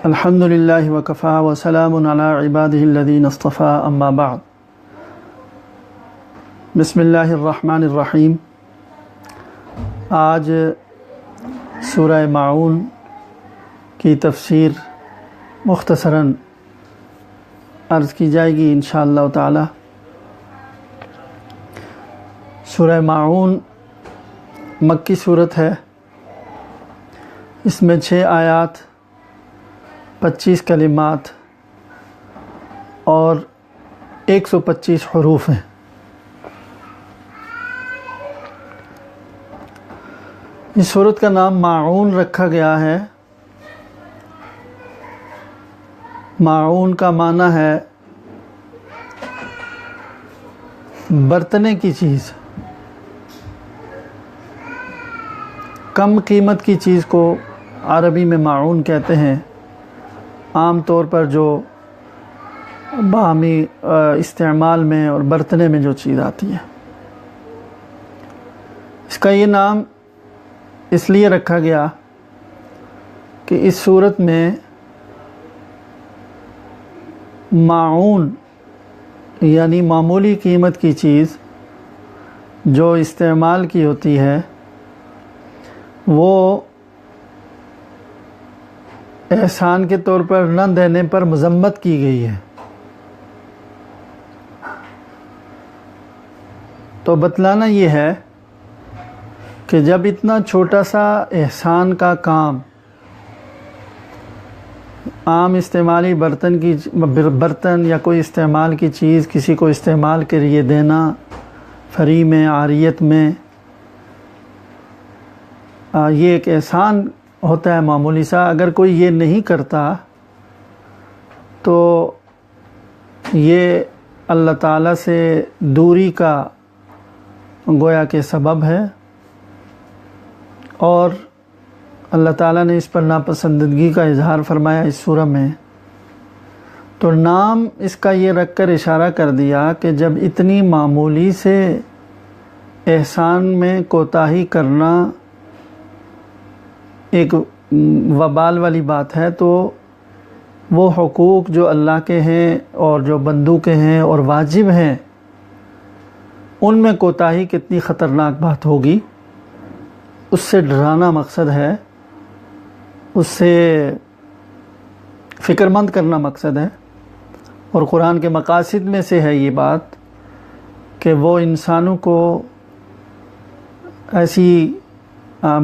الحمد للہ وکفا وسلام علی عبادہ الذین اصطفیٰ اما بعد۔ بسم اللہ الرحمن الرحیم۔ آج سورہ ماعون کی تفسیر مختصراً عرض کی جائے گی انشاءاللہ تعالی۔ سورہ ماعون مکی صورت ہے، اس میں 6 آیات 25 کلمات اور 125 حروف ہیں۔ اس سورت کا نام ماعون رکھا گیا ہے۔ ماعون کا معنی ہے برتنے کی چیز، کم قیمت کی چیز کو عربی میں ماعون کہتے ہیں۔ عام طور پر جو باہمی استعمال میں اور برتنے میں جو چیز آتی ہے، اس کا یہ نام اس لیے رکھا گیا کہ اس صورت میں ماعون یعنی معمولی قیمت کی چیز جو استعمال کی ہوتی ہے وہ احسان کے طور پر نہ دینے پر مذمت کی گئی ہے۔ تو بتلانا یہ ہے کہ جب اتنا چھوٹا سا احسان کا کام عام استعمالی برتن یا کوئی استعمال کی چیز کسی کو استعمال کے لیے دینا، فری میں، عاریت میں، یہ ایک احسان ہوتا ہے معمولی سا۔ اگر کوئی یہ نہیں کرتا تو یہ اللہ تعالیٰ سے دوری کا گویا کہ سبب ہے، اور اللہ تعالیٰ نے اس پر ناپسندگی کا اظہار فرمایا اس سورہ میں۔ تو نام اس کا یہ رکھ کر اشارہ کر دیا کہ جب اتنی معمولی سے احسان میں کوتاہی کرنا ایک وبال والی بات ہے، تو وہ حقوق جو اللہ کے ہیں اور جو بندوں کے ہیں اور واجب ہیں، ان میں کوتاہی کتنی خطرناک بات ہوگی، اس سے ڈرانا مقصد ہے، اس سے فکر مند کرنا مقصد ہے۔ اور قرآن کے مقاصد میں سے ہے یہ بات کہ وہ انسانوں کو ایسی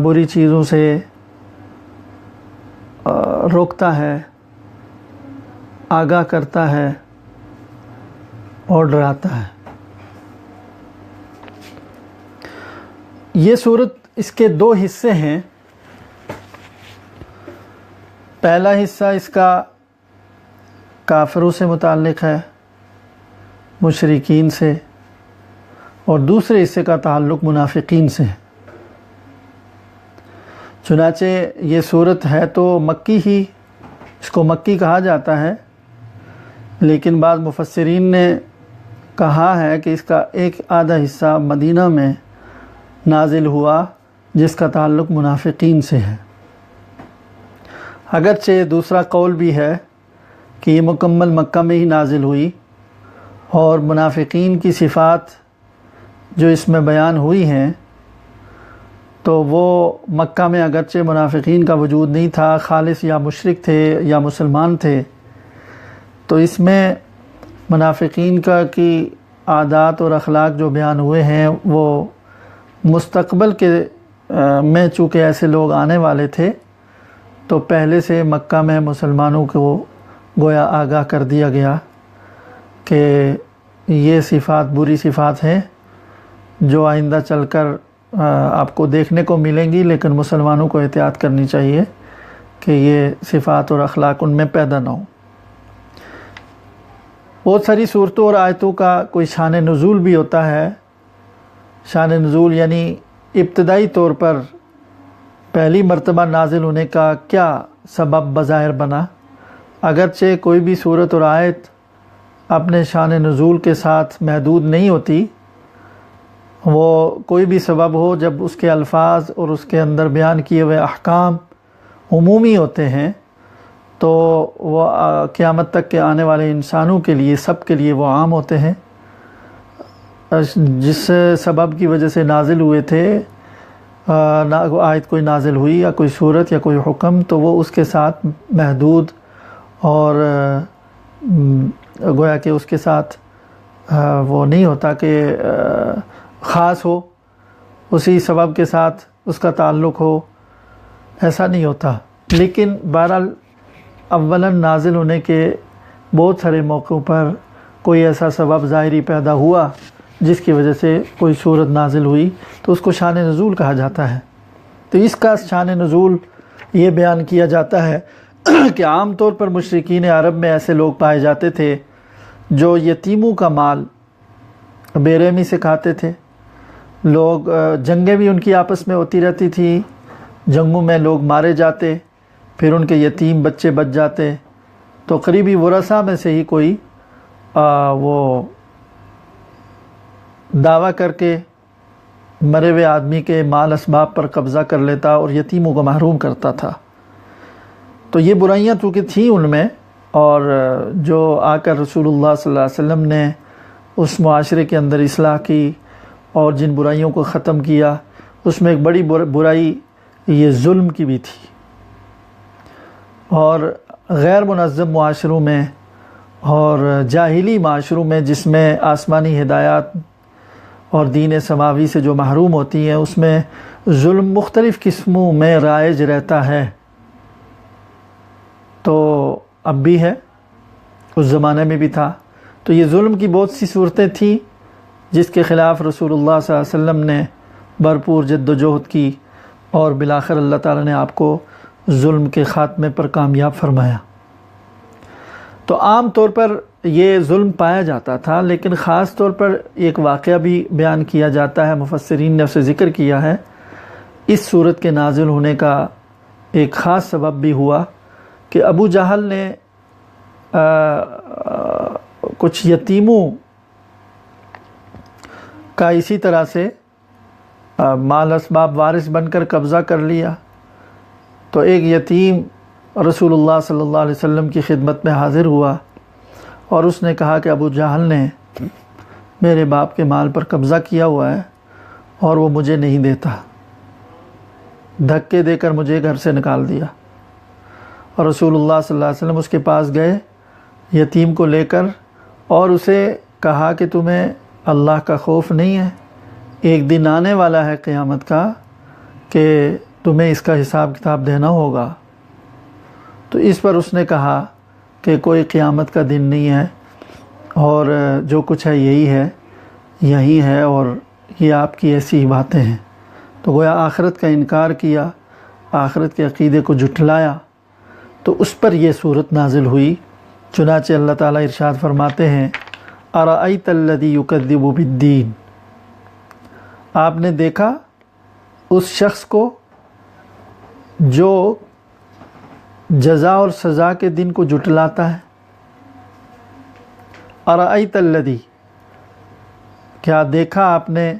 بری چیزوں سے روکتا ہے، آگاہ کرتا ہے اور ڈراتا ہے۔ یہ سورت اس کے 2 حصے ہیں۔ پہلا حصہ اس کا کافروں سے متعلق ہے، مشرکین سے، اور دوسرے حصے کا تعلق منافقین سے ہے۔ چنانچہ یہ صورت ہے تو مکی ہی، اس کو مکی کہا جاتا ہے، لیکن بعض مفسرین نے کہا ہے کہ اس کا ایک آدھا حصہ مدینہ میں نازل ہوا جس کا تعلق منافقین سے ہے۔ اگرچہ دوسرا قول بھی ہے کہ یہ مکمل مکہ میں ہی نازل ہوئی، اور منافقین کی صفات جو اس میں بیان ہوئی ہیں تو وہ مکہ میں اگرچہ منافقین کا وجود نہیں تھا، خالص یا مشرک تھے یا مسلمان تھے، تو اس میں منافقین کی عادات اور اخلاق جو بیان ہوئے ہیں وہ مستقبل کے میں چونکہ ایسے لوگ آنے والے تھے تو پہلے سے مکہ میں مسلمانوں کو گویا آگاہ کر دیا گیا کہ یہ صفات بری صفات ہیں جو آئندہ چل کر آپ کو دیکھنے کو ملیں گی، لیکن مسلمانوں کو احتیاط کرنی چاہیے کہ یہ صفات اور اخلاق ان میں پیدا نہ ہوں۔ بہت ساری صورتوں اور آیتوں کا کوئی شان نزول بھی ہوتا ہے۔ شان نزول یعنی ابتدائی طور پر پہلی مرتبہ نازل ہونے کا کیا سبب بظاہر بنا۔ اگرچہ کوئی بھی صورت اور آیت اپنے شان نزول کے ساتھ محدود نہیں ہوتی، وہ کوئی بھی سبب ہو، جب اس کے الفاظ اور اس کے اندر بیان کیے ہوئے احکام عمومی ہوتے ہیں تو وہ قیامت تک کے آنے والے انسانوں کے لیے، سب کے لیے وہ عام ہوتے ہیں۔ جس سبب کی وجہ سے نازل ہوئے تھے، آیت کوئی نازل ہوئی یا کوئی صورت یا کوئی حکم، تو وہ اس کے ساتھ محدود اور گویا کہ اس کے ساتھ وہ نہیں ہوتا کہ خاص ہو، اسی سبب کے ساتھ اس کا تعلق ہو، ایسا نہیں ہوتا۔ لیکن بہرحال اولاً نازل ہونے کے بہت سارے موقعوں پر کوئی ایسا سبب ظاہری پیدا ہوا جس کی وجہ سے کوئی صورت نازل ہوئی تو اس کو شان نزول کہا جاتا ہے۔ تو اس کا شان نزول یہ بیان کیا جاتا ہے کہ عام طور پر مشرکین عرب میں ایسے لوگ پائے جاتے تھے جو یتیموں کا مال بے رحمی سے کھاتے تھے۔ لوگ جنگیں بھی ان کی آپس میں ہوتی رہتی تھی، جنگوں میں لوگ مارے جاتے، پھر ان کے یتیم بچے بچ جاتے، تو قریبی ورثاء میں سے ہی کوئی وہ دعویٰ کر کے مرے ہوئے آدمی کے مال اسباب پر قبضہ کر لیتا اور یتیموں کو محروم کرتا تھا۔ تو یہ برائیاں چونکہ تھیں ان میں، اور جو آ کر رسول اللہ صلی اللہ علیہ وسلم نے اس معاشرے کے اندر اصلاح کی اور جن برائیوں کو ختم کیا، اس میں ایک بڑی برائی یہ ظلم کی بھی تھی۔ اور غیر منظم معاشروں میں اور جاہلی معاشروں میں جس میں آسمانی ہدایات اور دین سماوی سے جو محروم ہوتی ہیں، اس میں ظلم مختلف قسموں میں رائج رہتا ہے۔ تو اب بھی ہے، اس زمانے میں بھی تھا۔ تو یہ ظلم کی بہت سی صورتیں تھیں جس کے خلاف رسول اللہ صلی اللہ علیہ وسلم نے بھرپور جد و جہد کی، اور بالآخر اللہ تعالیٰ نے آپ کو ظلم کے خاتمے پر کامیاب فرمایا۔ تو عام طور پر یہ ظلم پایا جاتا تھا، لیکن خاص طور پر ایک واقعہ بھی بیان کیا جاتا ہے، مفسرین نے اسے ذکر کیا ہے۔ اس صورت کے نازل ہونے کا ایک خاص سبب بھی ہوا کہ ابو جہل نے کچھ یتیموں کا اسی طرح سے مال اسباب وارث بن کر قبضہ کر لیا۔ تو ایک یتیم رسول اللہ صلی اللہ علیہ وسلم کی خدمت میں حاضر ہوا اور اس نے کہا کہ ابو جہل نے میرے باپ کے مال پر قبضہ کیا ہوا ہے اور وہ مجھے نہیں دیتا، دھکے دے کر مجھے گھر سے نکال دیا۔ اور رسول اللہ صلی اللہ علیہ وسلم اس کے پاس گئے یتیم کو لے کر، اور اسے کہا کہ تمہیں اللہ کا خوف نہیں ہے؟ ایک دن آنے والا ہے قیامت کا کہ تمہیں اس کا حساب کتاب دینا ہوگا۔ تو اس پر اس نے کہا کہ کوئی قیامت کا دن نہیں ہے، اور جو کچھ ہے یہی ہے، اور یہ آپ کی ایسی ہی باتیں ہیں۔ تو گویا آخرت کا انکار کیا، آخرت کے عقیدے کو جھٹلایا، تو اس پر یہ صورت نازل ہوئی۔ چنانچہ اللہ تعالیٰ ارشاد فرماتے ہیں اَرَأَيْتَ الَّذِي يُكَذِّبُ بِالدِّينِ، آپ نے دیکھا اس شخص کو جو جزا اور سزا کے دن کو جھٹلاتا ہے۔ اَرَأَيْتَ الَّذِي، کیا دیکھا آپ نے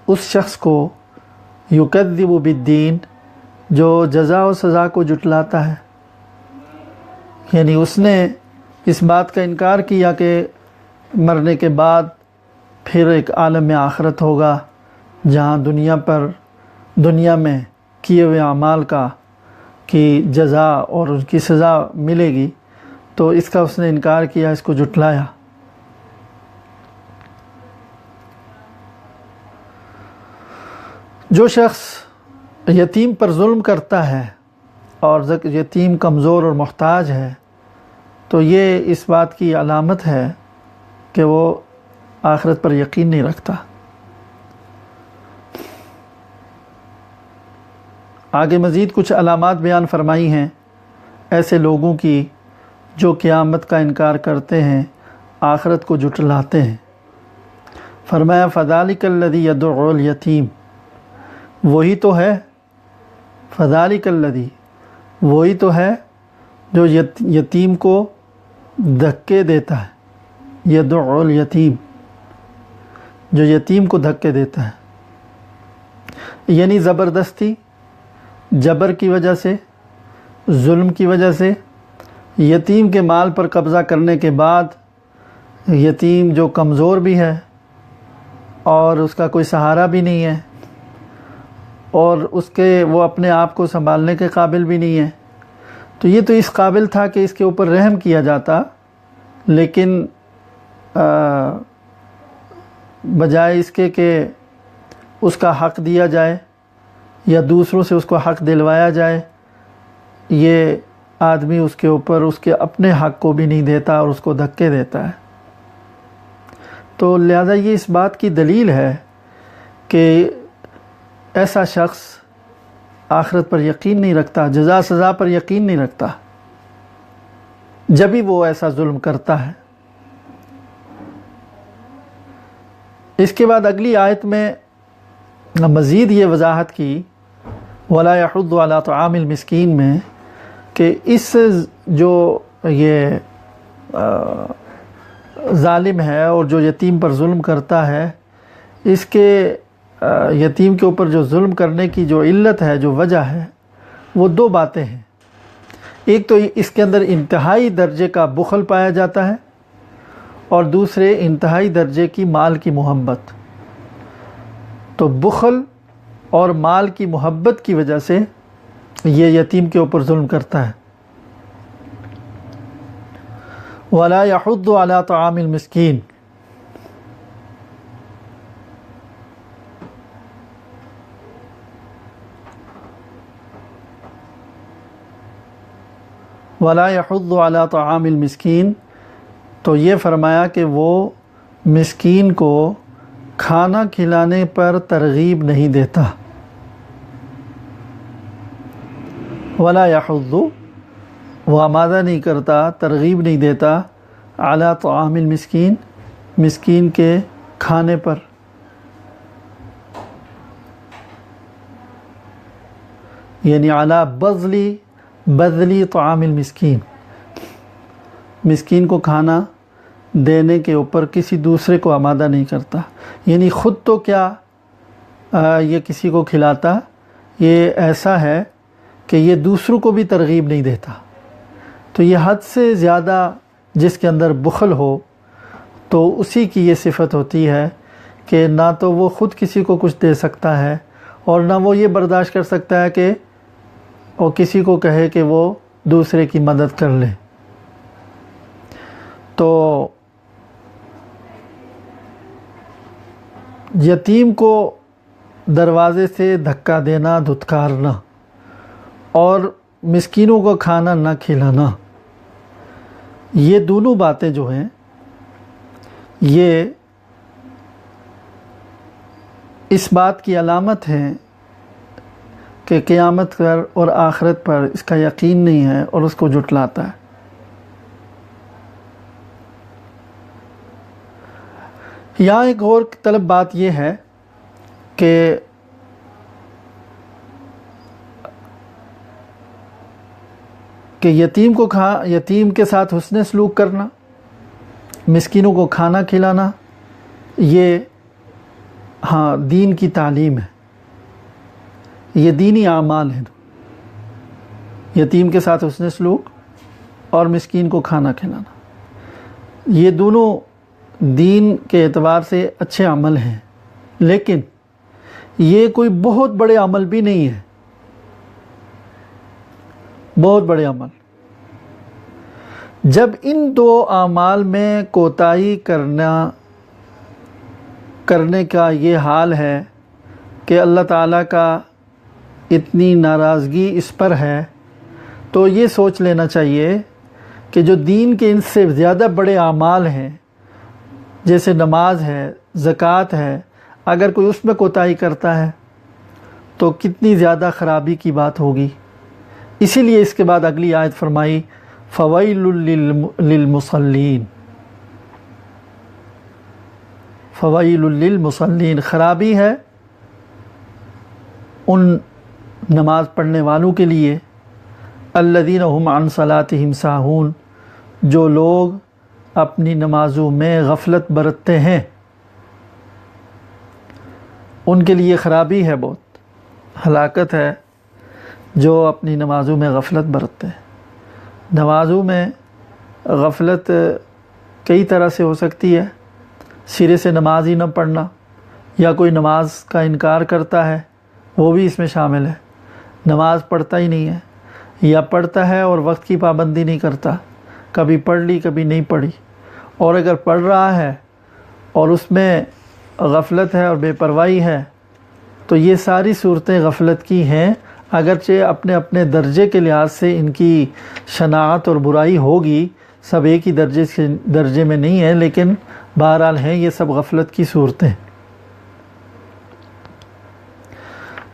اس شخص کو یُكَذِّبُ بِالدِّينِ، جو جزا اور سزا کو جھٹلاتا ہے؟ یعنی اس نے اس بات کا انکار کیا کہ مرنے کے بعد پھر ایک عالم آخرت ہوگا جہاں دنیا میں کیے ہوئے اعمال کی جزا اور اس کی سزا ملے گی، تو اس کا اس نے انکار کیا، اس کو جھٹلایا۔ جو شخص یتیم پر ظلم کرتا ہے اور یتیم کمزور اور محتاج ہے، تو یہ اس بات کی علامت ہے کہ وہ آخرت پر یقین نہیں رکھتا۔ آگے مزید کچھ علامات بیان فرمائی ہیں ایسے لوگوں کی جو قیامت کا انکار کرتے ہیں، آخرت کو جھٹلاتے ہیں۔ فرمایا فَذَلِكَ الَّذِي يَدُعُّ الْيَتِيمَ، وہی تو ہے، فَذَلِكَ الَّذِي، وہی تو ہے جو یتیم کو دھکے دیتا ہے، یدعو الیتیم، جو یتیم کو دھکے دیتا ہے، یعنی زبردستی، جبر کی وجہ سے، ظلم کی وجہ سے یتیم کے مال پر قبضہ کرنے کے بعد یتیم جو کمزور بھی ہے اور اس کا کوئی سہارا بھی نہیں ہے اور وہ اپنے آپ کو سنبھالنے کے قابل بھی نہیں ہے، تو یہ تو اس قابل تھا کہ اس کے اوپر رحم کیا جاتا، لیکن بجائے اس کے کہ اس کا حق دیا جائے یا دوسروں سے اس کو حق دلوایا جائے، یہ آدمی اس کے اوپر اس کے اپنے حق کو بھی نہیں دیتا اور اس کو دھکے دیتا ہے۔ تو لہذا یہ اس بات کی دلیل ہے کہ ایسا شخص آخرت پر یقین نہیں رکھتا، جزا سزا پر یقین نہیں رکھتا جب ہی وہ ایسا ظلم کرتا ہے۔ اس کے بعد اگلی آیت میں مزید یہ وضاحت کی وَلَا يَحُضُّ عَلَىٰ طَعَامِ الْمِسْكِينِ میں کہ اس جو یہ ظالم ہے اور جو یتیم پر ظلم کرتا ہے، اس کے یتیم کے اوپر جو ظلم کرنے کی جو علت ہے، جو وجہ ہے، وہ دو باتیں ہیں۔ ایک تو اس کے اندر انتہائی درجے کا بخل پایا جاتا ہے اور دوسرے انتہائی درجے کی مال کی محبت۔ تو بخل اور مال کی محبت کی وجہ سے یہ یتیم کے اوپر ظلم کرتا ہے۔ وَلَا يَحُضُّ عَلَىٰ طَعَامِ الْمِسْكِينِ، وَلَا يَحُضُّ عَلَىٰ طَعَامِ الْمِسْكِينِ، تو یہ فرمایا کہ وہ مسکین کو کھانا کھلانے پر ترغیب نہیں دیتا۔ وَلَا يَحُضُّ، وہ آمادہ نہیں کرتا، ترغیب نہیں دیتا، عَلَىٰ طَعَامِ الْمِسْكِينِ، مسکین کے کھانے پر۔ یعنی عَلَىٰ بذل طعام المسکین، مسکین کو کھانا دینے کے اوپر کسی دوسرے کو آمادہ نہیں کرتا، یعنی خود تو کیا یہ کسی کو کھلاتا، یہ ایسا ہے کہ یہ دوسروں کو بھی ترغیب نہیں دیتا۔ تو یہ حد سے زیادہ جس کے اندر بخل ہو تو اسی کی یہ صفت ہوتی ہے کہ نہ تو وہ خود کسی کو کچھ دے سکتا ہے اور نہ وہ یہ برداشت کر سکتا ہے کہ وہ کسی کو کہے کہ وہ دوسرے کی مدد کر لے۔ تو یتیم کو دروازے سے دھکا دینا، دھتکارنا اور مسکینوں کو کھانا نہ کھلانا، یہ دونوں باتیں جو ہیں یہ اس بات کی علامت ہیں کہ قیامت پر اور آخرت پر اس کا یقین نہیں ہے اور اس کو جھٹلاتا ہے۔ یہاں ایک اور طلب بات یہ ہے کہ یتیم کے ساتھ حسن سلوک کرنا، مسکینوں کو کھانا کھلانا، یہ ہاں دین کی تعلیم ہے، یہ دینی اعمال ہیں۔ یتیم کے ساتھ حسن سلوک اور مسکین کو کھانا کھلانا، یہ دونوں دین کے اعتبار سے اچھے عمل ہیں، لیکن یہ کوئی بہت بڑے عمل بھی نہیں ہے، بہت بڑے عمل۔ جب ان دو اعمال میں کوتاہی کرنے کا یہ حال ہے کہ اللہ تعالیٰ کا اتنی ناراضگی اس پر ہے، تو یہ سوچ لینا چاہیے کہ جو دین کے ان سے زیادہ بڑے اعمال ہیں جیسے نماز ہے، زکوٰۃ ہے، اگر کوئی اس میں کوتاہی کرتا ہے تو کتنی زیادہ خرابی کی بات ہوگی۔ اسی لیے اس کے بعد اگلی آیت فرمائی فَوَيْلٌ لِّلْمُصَلِّينَ، فَوَيْلٌ لِّلْمُصَلِّينَ، خرابی ہے ان نماز پڑھنے والوں کے لیے، الَّذِينَ هُمْ عَنْ صَلَاتِهِمْ سَاهُونَ، جو لوگ اپنی نمازوں میں غفلت برتتے ہیں، ان کے لیے خرابی ہے، بہت ہلاکت ہے جو اپنی نمازوں میں غفلت برتتے ہیں۔ نمازوں میں غفلت کئی طرح سے ہو سکتی ہے، سرے سے نماز ہی نہ پڑھنا، یا کوئی نماز کا انکار کرتا ہے، وہ بھی اس میں شامل ہے، نماز پڑھتا ہی نہیں ہے، یا پڑھتا ہے اور وقت کی پابندی نہیں کرتا، کبھی پڑھ لی کبھی نہیں پڑھی، اور اگر پڑھ رہا ہے اور اس میں غفلت ہے اور بے پرواہی ہے، تو یہ ساری صورتیں غفلت کی ہیں، اگرچہ اپنے اپنے درجے کے لحاظ سے ان کی شناعت اور برائی ہوگی، سب ایک ہی درجے میں نہیں ہے، لیکن بہرحال ہیں یہ سب غفلت کی صورتیں۔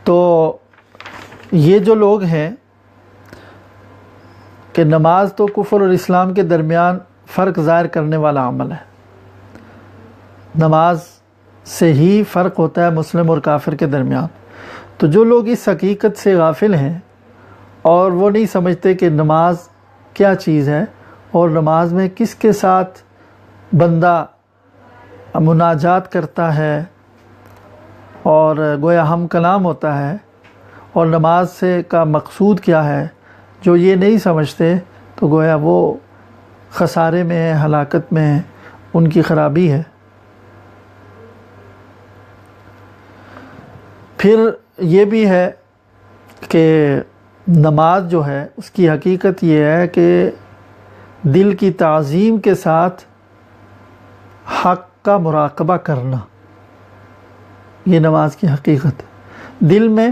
تو یہ جو لوگ ہیں کہ نماز تو کفر اور اسلام کے درمیان فرق ظاہر کرنے والا عمل ہے، نماز سے ہی فرق ہوتا ہے مسلم اور کافر کے درمیان۔ تو جو لوگ اس حقیقت سے غافل ہیں اور وہ نہیں سمجھتے کہ نماز کیا چیز ہے اور نماز میں کس کے ساتھ بندہ مناجات کرتا ہے اور گویا ہم کلام ہوتا ہے اور نماز سے کا مقصود کیا ہے، جو یہ نہیں سمجھتے تو گویا وہ خسارے میں ہے، ہلاکت میں ہے، ان کی خرابی ہے۔ پھر یہ بھی ہے کہ نماز جو ہے اس کی حقیقت یہ ہے کہ دل کی تعظیم کے ساتھ حق کا مراقبہ کرنا، یہ نماز کی حقیقت ہے۔ دل میں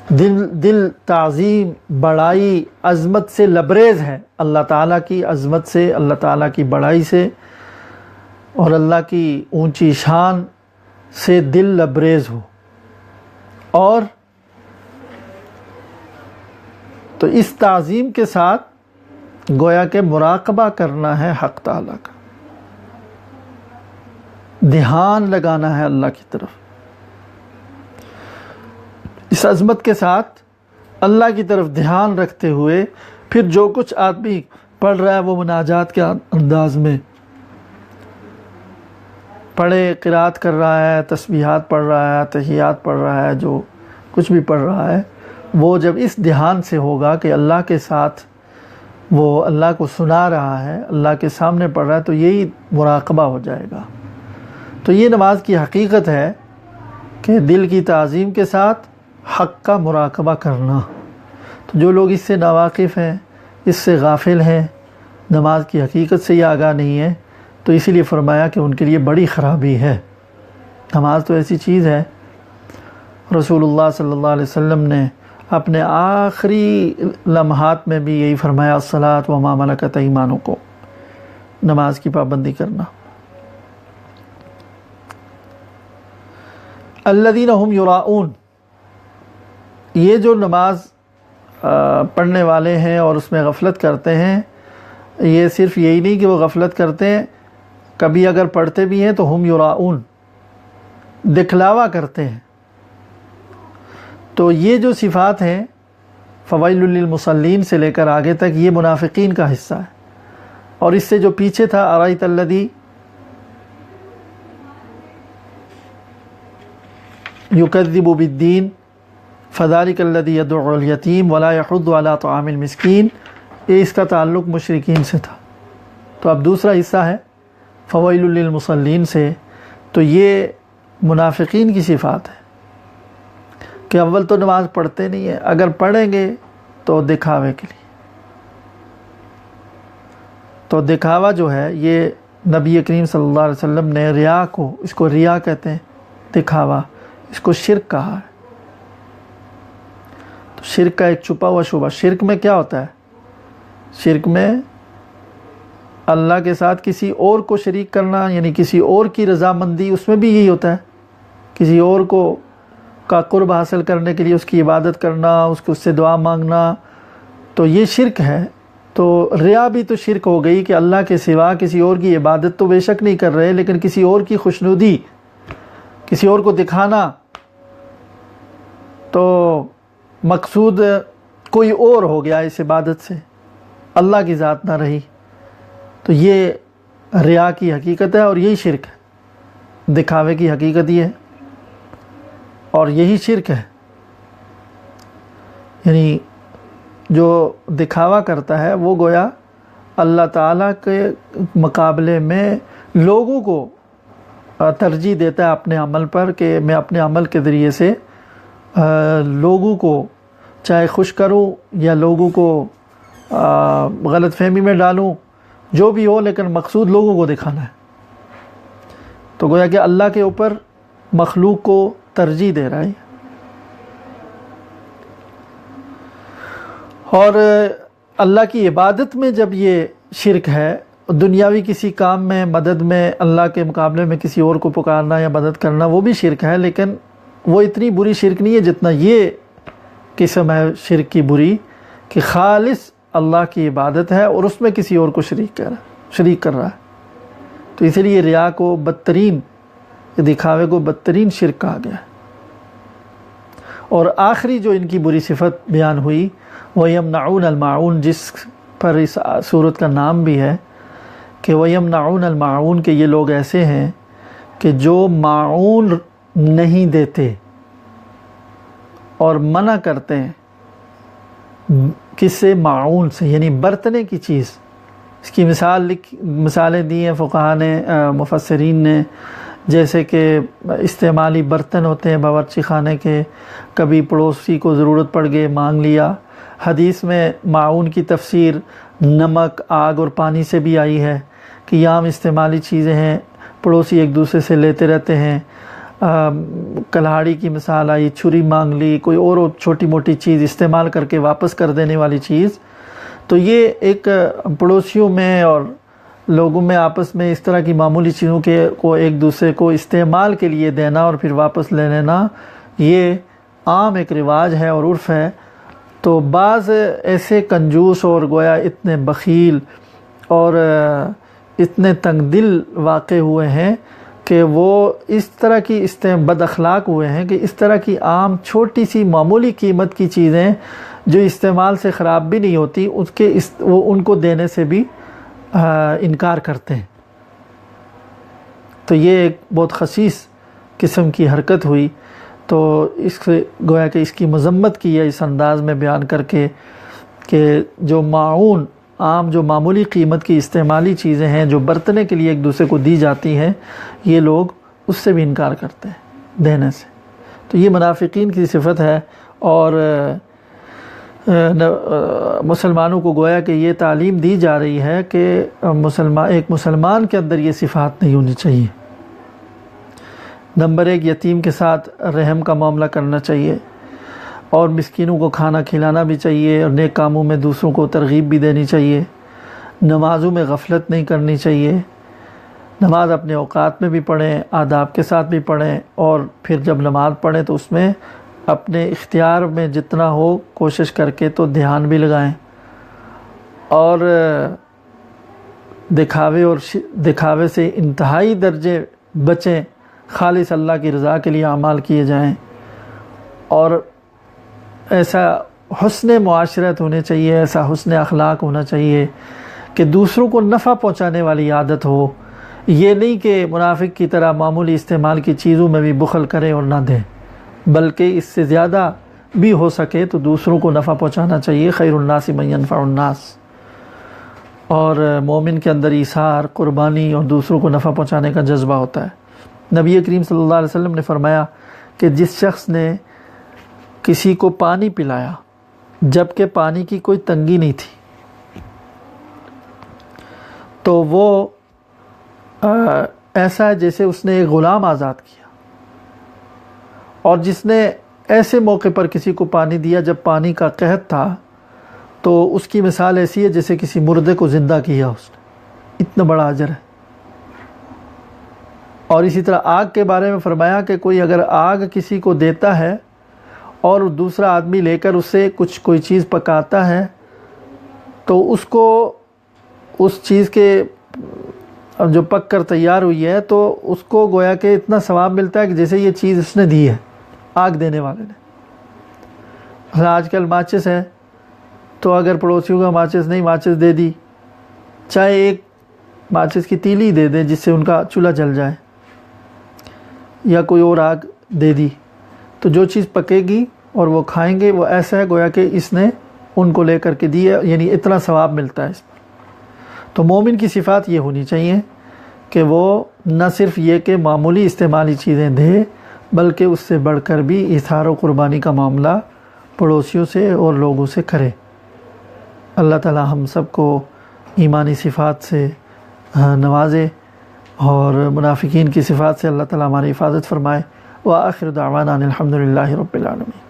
دل تعظیم، بڑائی، عظمت سے لبریز ہے، اللہ تعالیٰ کی عظمت سے، اللہ تعالیٰ کی بڑائی سے اور اللہ کی اونچی شان سے دل لبریز ہو، اور تو اس تعظیم کے ساتھ گویا کہ مراقبہ کرنا ہے حق تعالیٰ کا، دھیان لگانا ہے اللہ کی طرف، اس عظمت کے ساتھ اللہ کی طرف دھیان رکھتے ہوئے پھر جو کچھ آدمی پڑھ رہا ہے وہ مناجات کے انداز میں پڑھے، قرات کر رہا ہے، تسبیحات پڑھ رہا ہے، تحیات پڑھ رہا ہے، جو کچھ بھی پڑھ رہا ہے، وہ جب اس دھیان سے ہوگا کہ اللہ کے ساتھ وہ اللہ کو سنا رہا ہے، اللہ کے سامنے پڑھ رہا ہے، تو یہی مراقبہ ہو جائے گا۔ تو یہ نماز کی حقیقت ہے کہ دل کی تعظیم کے ساتھ حق کا مراقبہ کرنا۔ تو جو لوگ اس سے ناواقف ہیں، اس سے غافل ہیں، نماز کی حقیقت سے یہ آگاہ نہیں ہے، تو اسی لیے فرمایا کہ ان کے لیے بڑی خرابی ہے۔ نماز تو ایسی چیز ہے، رسول اللہ صلی اللہ علیہ وسلم نے اپنے آخری لمحات میں بھی یہی فرمایا، الصلاۃ وما ملکت ایمانکم، نماز کی پابندی کرنا۔ الذین هم یراؤون، یہ جو نماز پڑھنے والے ہیں اور اس میں غفلت کرتے ہیں، یہ صرف یہی نہیں کہ وہ غفلت کرتے ہیں، کبھی اگر پڑھتے بھی ہیں تو ہم یراؤن، دکھلاوا کرتے ہیں۔ تو یہ جو صفات ہیں فویل للمصلین سے لے کر آگے تک، یہ منافقین کا حصہ ہے، اور اس سے جو پیچھے تھا ارایت الذی یکذب بالدین فذلک الذی یدعو الیتیم ولا یحض علی طعام المسکین، یہ اس کا تعلق مشرکین سے تھا۔ تو اب دوسرا حصہ ہے فویل للمصلین سے، تو یہ منافقین کی صفات ہے کہ اول تو نماز پڑھتے نہیں ہیں، اگر پڑھیں گے تو دکھاوے کے لیے۔ تو دکھاوا جو ہے یہ نبی کریم صلی اللہ علیہ وسلم نے ریا کو، اس کو ریا کہتے ہیں، دکھاوا، اس کو شرک کہا ہے۔ تو شرک کا ایک چھپا ہوا شعبہ، شرک میں کیا ہوتا ہے؟ شرک میں اللہ کے ساتھ کسی اور کو شریک کرنا، یعنی کسی اور کی رضامندی، اس میں بھی یہی ہوتا ہے، کسی اور کو کا قرب حاصل کرنے کے لیے اس کی عبادت کرنا، اس سے دعا مانگنا، تو یہ شرک ہے۔ تو ریا بھی تو شرک ہو گئی کہ اللہ کے سوا کسی اور کی عبادت تو بے شک نہیں کر رہے، لیکن کسی اور کی خوشنودی، کسی اور کو دکھانا، تو مقصود کوئی اور ہو گیا اس عبادت سے، اللہ کی ذات نہ رہی۔ تو یہ ریا کی حقیقت ہے اور یہی شرک ہے، دکھاوے کی حقیقت یہ ہے اور یہی شرک ہے۔ یعنی جو دکھاوا کرتا ہے وہ گویا اللہ تعالیٰ کے مقابلے میں لوگوں کو ترجیح دیتا ہے اپنے عمل پر، کہ میں اپنے عمل کے ذریعے سے لوگوں کو چاہے خوش کروں یا لوگوں کو غلط فہمی میں ڈالوں، جو بھی ہو، لیکن مقصود لوگوں کو دکھانا ہے۔ تو گویا کہ اللہ کے اوپر مخلوق کو ترجیح دے رہا ہے۔ اور اللہ کی عبادت میں جب یہ شرک ہے، دنیاوی کسی کام میں مدد میں اللہ کے مقابلے میں کسی اور کو پکارنا یا مدد کرنا، وہ بھی شرک ہے، لیکن وہ اتنی بری شرک نہیں ہے جتنا یہ قسم ہے شرک کی بری، کہ خالص اللہ کی عبادت ہے اور اس میں کسی اور کو شریک کر رہا ہے۔ تو اسی لیے ریا کو بدترین، دکھاوے کو بدترین شرک کہا گیا ہے۔ اور آخری جو ان کی بری صفت بیان ہوئی، وَيَمْنَعُونَ الْمَاعُونَ، جس پر اس سورت کا نام بھی ہے، کہ وَيَمْنَعُونَ الْمَاعُونَ، کہ یہ لوگ ایسے ہیں کہ جو معون نہیں دیتے اور منع کرتے ہیں کس سے؟ معون سے، یعنی برتنے کی چیز۔ اس کی مثالیں دی ہیں فقہاء نے، مفسرین نے، جیسے کہ استعمالی برتن ہوتے ہیں باورچی خانے کے، کبھی پڑوسی کو ضرورت پڑ گئی مانگ لیا۔ حدیث میں معون کی تفسیر نمک، آگ اور پانی سے بھی آئی ہے، کہ یہ عام استعمالی چیزیں ہیں، پڑوسی ایک دوسرے سے لیتے رہتے ہیں۔ کلہاڑی کی مثال آئی، چھری مانگ لی، کوئی اور چھوٹی موٹی چیز استعمال کر کے واپس کر دینے والی چیز۔ تو یہ ایک پڑوسیوں میں اور لوگوں میں آپس میں اس طرح کی معمولی چیزوں کو ایک دوسرے کو استعمال کے لیے دینا اور پھر واپس لے لینا، یہ عام ایک رواج ہے اور عرف ہے۔ تو بعض ایسے کنجوس اور گویا اتنے بخیل اور اتنے تنگ دل واقع ہوئے ہیں کہ وہ اس طرح کی بد اخلاق ہوئے ہیں کہ اس طرح کی عام چھوٹی سی معمولی قیمت کی چیزیں جو استعمال سے خراب بھی نہیں ہوتی، وہ ان کو دینے سے بھی انکار کرتے ہیں۔ تو یہ ایک بہت خسیس قسم کی حرکت ہوئی۔ تو اس سے گویا کہ اس کی مذمت کی ہے اس انداز میں بیان کر کے کہ جو معون، عام جو معمولی قیمت کی استعمالی چیزیں ہیں جو برتنے کے لیے ایک دوسرے کو دی جاتی ہیں، یہ لوگ اس سے بھی انکار کرتے ہیں دینے سے۔ تو یہ منافقین کی صفت ہے، اور مسلمانوں کو گویا کہ یہ تعلیم دی جا رہی ہے کہ ایک مسلمان کے اندر یہ صفات نہیں ہونی چاہیے۔ نمبر 1، یتیم کے ساتھ رحم کا معاملہ کرنا چاہیے، اور مسکینوں کو کھانا کھلانا بھی چاہیے، اور نیک کاموں میں دوسروں کو ترغیب بھی دینی چاہیے۔ نمازوں میں غفلت نہیں کرنی چاہیے، نماز اپنے اوقات میں بھی پڑھیں، آداب کے ساتھ بھی پڑھیں، اور پھر جب نماز پڑھیں تو اس میں اپنے اختیار میں جتنا ہو کوشش کر کے تو دھیان بھی لگائیں، اور دکھاوے سے انتہائی درجے بچیں، خالص اللہ کی رضا کے لیے اعمال کیے جائیں، اور ایسا حسن معاشرت ہونے چاہیے، ایسا حسن اخلاق ہونا چاہیے کہ دوسروں کو نفع پہنچانے والی عادت ہو۔ یہ نہیں کہ منافق کی طرح معمولی استعمال کی چیزوں میں بھی بخل کریں اور نہ دیں، بلکہ اس سے زیادہ بھی ہو سکے تو دوسروں کو نفع پہنچانا چاہیے۔ خیر الناس من ینفع الناس، اور مومن کے اندر ایثار، قربانی اور دوسروں کو نفع پہنچانے کا جذبہ ہوتا ہے۔ نبی کریم صلی اللہ علیہ وسلم نے فرمایا کہ جس شخص نے کسی کو پانی پلایا جبکہ پانی کی کوئی تنگی نہیں تھی، تو وہ ایسا ہے جیسے اس نے ایک غلام آزاد کیا، اور جس نے ایسے موقع پر کسی کو پانی دیا جب پانی کا قحط تھا، تو اس کی مثال ایسی ہے جیسے کسی مردے کو زندہ کیا اس نے، اتنا بڑا اجر ہے۔ اور اسی طرح آگ کے بارے میں فرمایا کہ کوئی اگر آگ کسی کو دیتا ہے اور دوسرا آدمی لے کر اس سے کوئی چیز پکاتا ہے، تو اس کو اس چیز کے جو پک کر تیار ہوئی ہے تو اس کو گویا کہ اتنا ثواب ملتا ہے کہ جیسے یہ چیز اس نے دی ہے آگ دینے والے نے۔ آج کل ماچس ہے تو اگر پڑوسیوں کا ماچس نہیں، ماچس دے دی، چاہے ایک ماچس کی تیلی دے دیں جس سے ان کا چولہا جل جائے، یا کوئی اور آگ دے دی، تو جو چیز پکے گی اور وہ کھائیں گے وہ ایسا ہے گویا کہ اس نے ان کو لے کر کے دیے، یعنی اتنا ثواب ملتا ہے اس پر۔ تو مومن کی صفات یہ ہونی چاہیے کہ وہ نہ صرف یہ کہ معمولی استعمالی چیزیں دے، بلکہ اس سے بڑھ کر بھی اظہار و قربانی کا معاملہ پڑوسیوں سے اور لوگوں سے کرے۔ اللہ تعالی ہم سب کو ایمانی صفات سے نوازے اور منافقین کی صفات سے اللہ تعالی ہماری حفاظت فرمائے۔ وآخر دعوانا ان الحمد للہ رب العالمین۔